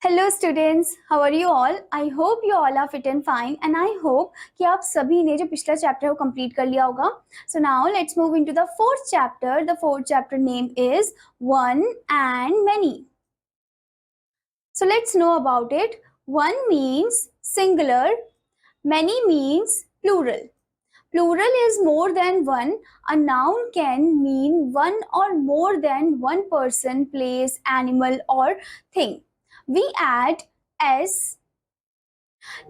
Hello students, how are you all? I hope you all are fit and fine and I hope कि आप सभी ने जो पिछला चैप्टर है वो कंप्लीट कर लिया होगा. So now let's move into the fourth chapter. The fourth chapter name is one and many. So let's know about it. One means singular, many means plural. Plural is more than one. A noun can mean one or more than one person, place, animal, or thing. We add s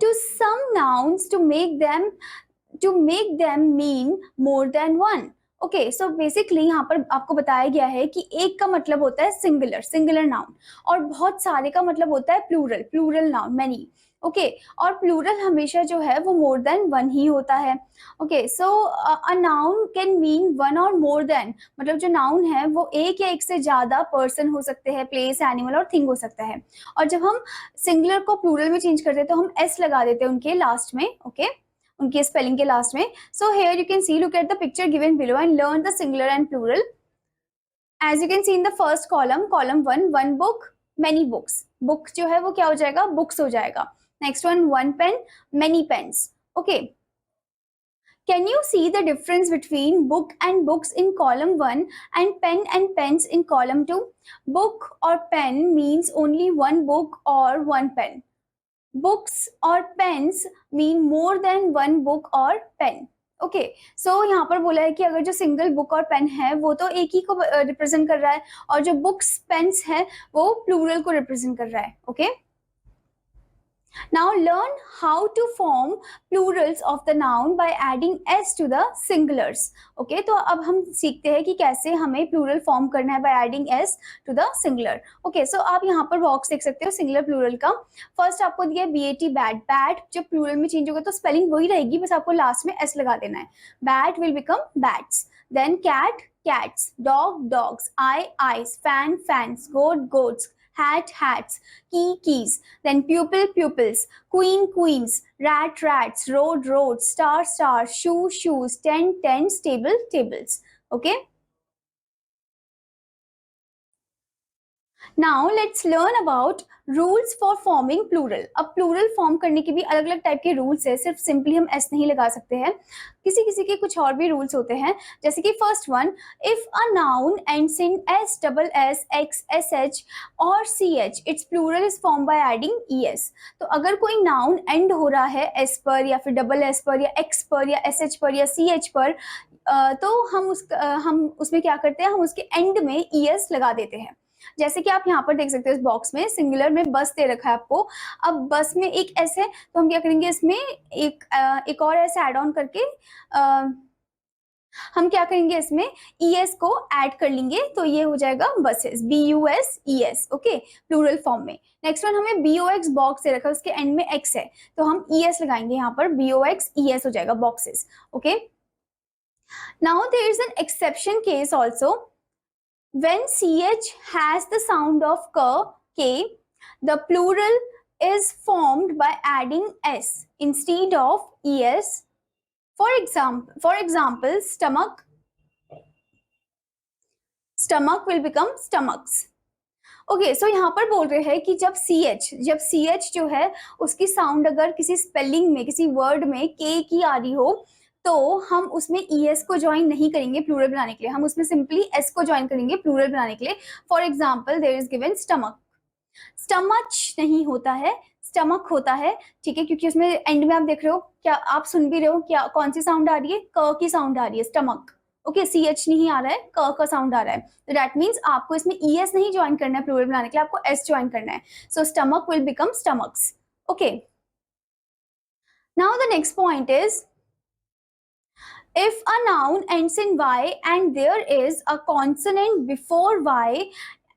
to some nouns to make them mean more than one. Okay, so basically यहाँ पर आपको बताया गया है कि एक का मतलब होता है सिंगुलर नाउन, और बहुत सारे का मतलब होता है प्लूरल नाउन, मैनी. ओके, और प्लूरल हमेशा जो है वो मोर देन वन ही होता है. Okay, so a noun can mean one और मोर देन, मतलब जो नाउन है वो एक या एक से ज्यादा पर्सन हो सकते हैं, प्लेस, एनिमल और थिंग हो सकता है. और जब हम सिंगुलर को प्लूरल में चेंज करते हैं तो हम एस लगा देते हैं उनके लास्ट में. ओके, उनके स्पेलिंग के लास्ट में. So here you can see, look at the picture given below and learn the singular and plural. As you can see in the first column, column one book, many books. Book जो है वो क्या हो जाएगा? Books हो जाएगा. Next one pen, many pens. Okay, can you see the difference between book and books in column 1 and pens in column 2? Book or pen means only one book or one pen. Books or pens mean more than one book or pen. Okay, so यहाँ पर बोला है कि अगर जो single book और pen है वो तो एक ही को रिप्रेजेंट कर रहा है, और जो बुक्स पेन्स है वो प्लूरल को रिप्रेजेंट कर रहा है. Okay, now learn how to form plurals of the noun by adding s to the singulars. Okay, तो अब हम सीखते हैं कि कैसे हमें प्लूरल फॉर्म करना है by adding s to the singular. Okay, so आप यहाँ पर बॉक्स देख सकते हो सिंगुलर प्लूरल का. फर्स्ट आपको दिया है bat, बैट जब प्लूरल में चेंज होगा तो स्पेलिंग वही रहेगी, बस आपको लास्ट में s लगा देना है. Bat will become bats. Then cat, cats, dog, dogs, eye, eyes, fan, fans, goat, goats, hat, hats, key, keys. Then pupil, pupils, queen, queens, rat, rats, road, roads, star, stars, shoe, shoes, tent, tents, table, tables. Okay. Now let's learn about rules for forming plural. अब plural form करने के भी अलग अलग type के rules है, सिर्फ simply हम एस नहीं लगा सकते हैं. किसी किसी के कुछ और भी रूल्स होते हैं. जैसे कि first one, if a noun ends in S, double S, X, S H और C H, it's plural is form by adding E S. तो अगर कोई नाउन एंड हो रहा है एस पर या फिर डबल एस पर या एक्स पर या एस एच पर या सी एच पर, तो हम उसमें क्या करते हैं, हम उसके एंड में ई एस लगा देते हैं. जैसे कि आप यहाँ पर देख सकते हो इस बॉक्स में सिंगुलर में बस दे रखा है आपको. अब बस में एक एस है तो हम क्या करेंगे, इसमें एक और एस ऐड ऑन करके हम क्या करेंगे, इसमें ई एस को ऐड कर लेंगे तो ये हो जाएगा buses, BUSES. Okay, plural form में. नेक्स्ट वन, हमें BOX बॉक्स दे रखा है, उसके एंड में एक्स है तो हम ES लगाएंगे, यहाँ पर BOXES हो जाएगा, boxes. Okay, now there is an exception case also. When CH has the sound of K, the plural is formed by adding S instead of ES. For example, stomach will become stomachs. Okay, so यहाँ पर बोल रहे हैं कि जब CH जो है उसकी साउंड अगर किसी स्पेलिंग में, किसी वर्ड में K की आ रही हो तो हम उसमें ES को ज्वाइन नहीं करेंगे प्लूरल बनाने के लिए, हम उसमें सिंपली S को ज्वाइन करेंगे प्लूरल बनाने के लिए. For example, there is given stomach. Stomach नहीं होता है, स्टमक होता है. ठीक है, क्योंकि उसमें एंड में आप देख रहे हो, क्या आप सुन भी रहे हो, क्या कौन सी साउंड आ रही है? क की साउंड आ रही है, स्टमक. ओके, CH नहीं आ रहा है, क का साउंड आ रहा है. तो दैट मीन्स आपको इसमें ES नहीं ज्वाइन करना है प्लूरल बनाने के लिए, आपको S ज्वाइन करना है. So stomach will become stomachs. Okay, now the next point is, if a noun ends in Y and there is a consonant before Y,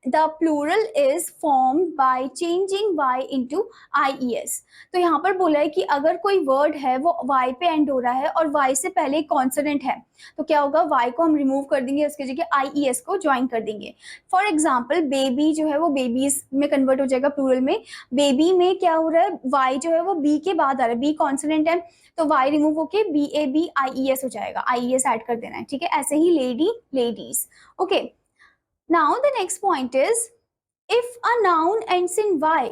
the plural is formed by changing Y into IES. तो यहाँ पर बोला है कि अगर कोई word है वो Y पे एंड हो रहा है और Y से पहले एक कॉन्सोनेंट है तो क्या होगा, Y को हम रिमूव कर देंगे, उसकी जगह IES को ज्वाइन कर देंगे. फॉर एग्जाम्पल, बेबी जो है वो बेबीज में कन्वर्ट हो जाएगा प्लूरल में. बेबी में क्या हो रहा है, Y जो है वो B के बाद आ रहा है, B कॉन्सोनेंट है तो Y रिमूव होके BABIES हो जाएगा, IES ऐड कर देना है. ठीक है, ऐसे ही lady, ladies. Okay, now the next point is, if a noun ends in Y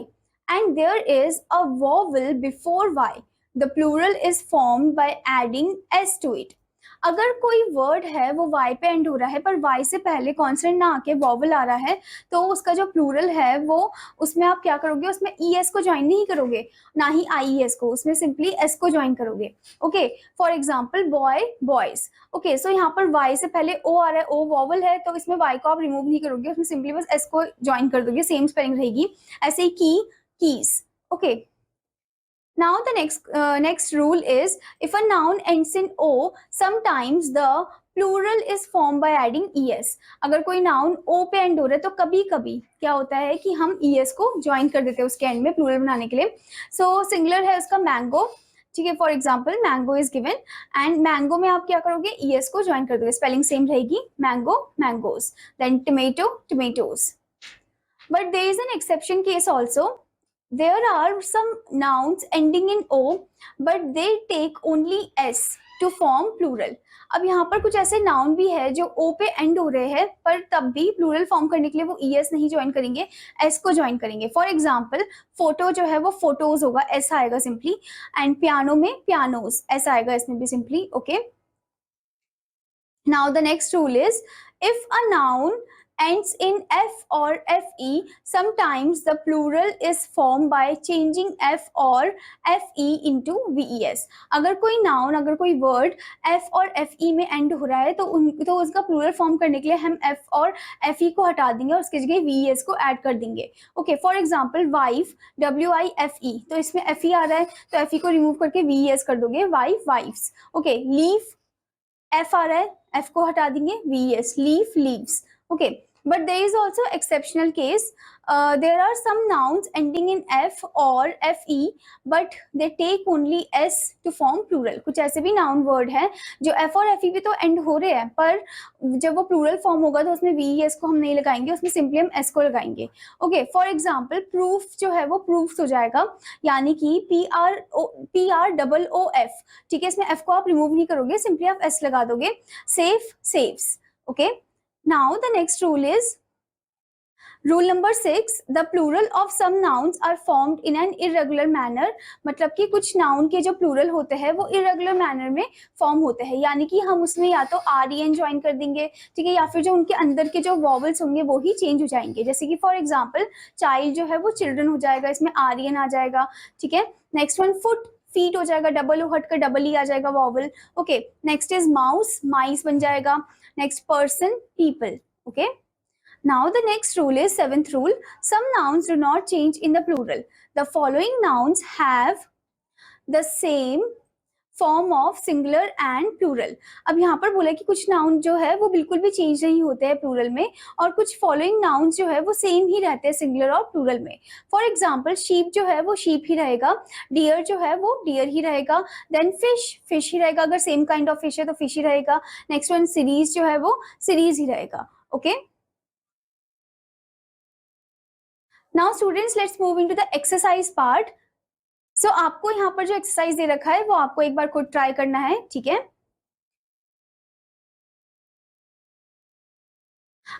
and there is a vowel before y, the plural is formed by adding s to it. अगर कोई word है वो y पे and हो रहा है पर y से पहले कॉन्सोनेंट ना आके वॉवल आ रहा है तो उसका जो प्लूरल है वो उसमें आप क्या करोगे, उसमें es को ज्वाइन नहीं करोगे, ना ही ies को, उसमें सिंपली s को ज्वाइन करोगे. Okay, for example boy boys. Okay, so यहाँ पर y से पहले o आ रहा है, o वॉवल है तो इसमें y को आप रिमूव नहीं करोगे, उसमें सिंपली बस s को ज्वाइन कर दोगे, सेम स्पेलिंग रहेगी. ऐसे ही की, keys. Okay, now the next rule is if a noun ends in o, sometimes the plural is formed by adding es. अगर कोई noun o पे end हो रहा है तो कभी कभी क्या होता है कि हम es को join कर देते हैं उसके end में plural बनाने के लिए. so singular है उसका mango, ठीक है, for example mango is given and mango में आप क्या करोगे, es को ज्वाइन कर दोगे, स्पेलिंग सेम रहेगी, mango mangoes, then tomato tomatoes. But there is an exception case also. There are some nouns ending in o but they take only s to form plural. अब यहाँ पर कुछ ऐसे noun भी है जो o पे एंड हो रहे हैं पर तब भी प्लूरल फॉर्म करने के लिए वो es नहीं ज्वाइन करेंगे, s को ज्वाइन करेंगे. फॉर एग्जाम्पल फोटो जो है वो फोटोज होगा, s आएगा सिंपली, एंड पियानो में पियानोज, s आएगा इसमें भी simply. Okay, now the next rule is if a noun ends in f or fe, sometimes the plural is formed by changing f or fe into ves. अगर कोई noun, अगर कोई word f और fe में end हो रहा है तो उसका plural form करने के लिए हम f और fe को हटा देंगे और उसकी जगह ves को add कर देंगे. Okay, for example wife, wife, तो इसमें fe आ रहा है तो fe को रिमूव करके ves कर दोगे, wife wives. Okay, leaf, f आ रहा है, f को हटा देंगे, ves, leaf leaves. Okay, but there is also exceptional case. There are some nouns ending in f or fe but they take only s to form plural. कुछ ऐसे भी noun word है जो f और fe भी तो end हो रहे हैं पर जब वो plural form होगा तो उसमें ves को हम नहीं लगाएंगे, उसमें simply हम s को लगाएंगे. Okay, for example proof जो है वो proofs हो जाएगा, यानी कि PROOF, ठीक है, इसमें f को आप remove नहीं करोगे, simply आप s लगा दोगे. safe saves. Okay, now the next rule is rule number 6. The plural of some nouns are formed in an irregular manner. मतलब कि कुछ नाउन के जो प्लूरल होते हैं वो irregular manner में फॉर्म होते हैं, यानी कि हम उसमें या तो REN ज्वाइन कर देंगे, ठीक है, या फिर जो उनके अंदर के जो वॉवल्स होंगे वो ही चेंज हो जाएंगे. जैसे कि फॉर एग्जाम्पल चाइल्ड जो है वो चिल्ड्रन हो जाएगा, इसमें REN आ जाएगा, ठीक है. नेक्स्ट वन फुट, फीट हो जाएगा, डबल ओ हट कर डबल ई आ जाएगा vowel. Okay, next is mouse, mice बन जाएगा. Next person, people. Okay, now the next rule is 7th rule. Some nouns do not change in the plural. The following nouns have the same form of singular and plural. अब यहाँ पर बोला कि कुछ noun जो है वो बिल्कुल भी चेंज नहीं होते हैं प्लूरल में और कुछ फॉलोइंग नाउन्स जो है वो सेम ही रहते हैं सिंगुलर और प्लूरल में. फॉर एग्जाम्पल शीप जो है वो शीप ही रहेगा, डियर जो है वो डियर ही रहेगा, देन फिश फिश ही रहेगा, अगर सेम काइंड ऑफ फिश है तो फिश ही रहेगा. नेक्स्ट वन सीरीज जो है वो सीरीज ही रहेगा. Okay, Now students, let's move into the exercise part. So आपको यहाँ पर जो एक्सरसाइज दे रखा है वो आपको एक बार खुद ट्राई करना है, ठीक है.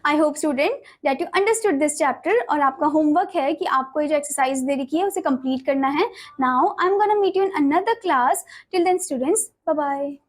I hope student that you understood this chapter और आपका होमवर्क है कि आपको ये जो एक्सरसाइज दे रखी है उसे कंप्लीट करना है. Now I'm gonna meet you in another class. Till then students, bye bye.